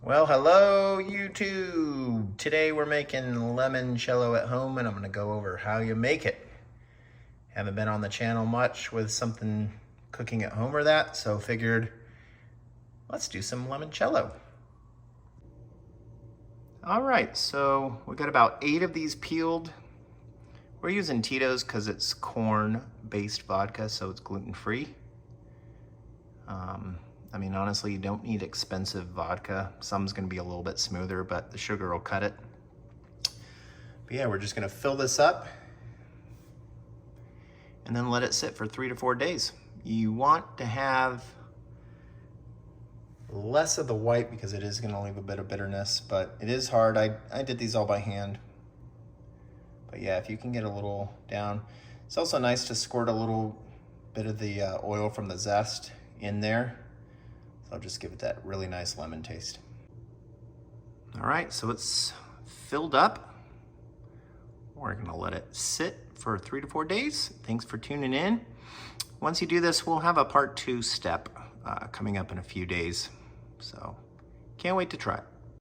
Well, hello YouTube. Today we're making limoncello at home and I'm gonna go over how you make it. Haven't been on the channel much with something cooking at home or that, so figured let's do some limoncello. All right, so we got about 8 of these peeled. We're using Tito's because it's corn-based vodka, so it's gluten-free. I mean, honestly, you don't need expensive vodka. Some's gonna be a little bit smoother, but the sugar will cut it. But yeah, we're just gonna fill this up and then let it sit for 3 to 4 days. You want to have less of the white because it is gonna leave a bit of bitterness, but it is hard. I did these all by hand. But yeah, if you can get a little down. It's also nice to squirt a little bit of the oil from the zest in there. So I'll just give it that really nice lemon taste. All right, so it's filled up. We're gonna let it sit for 3 to 4 days. Thanks for tuning in. Once you do this, we'll have a part 2 step coming up in a few days. So can't wait to try it.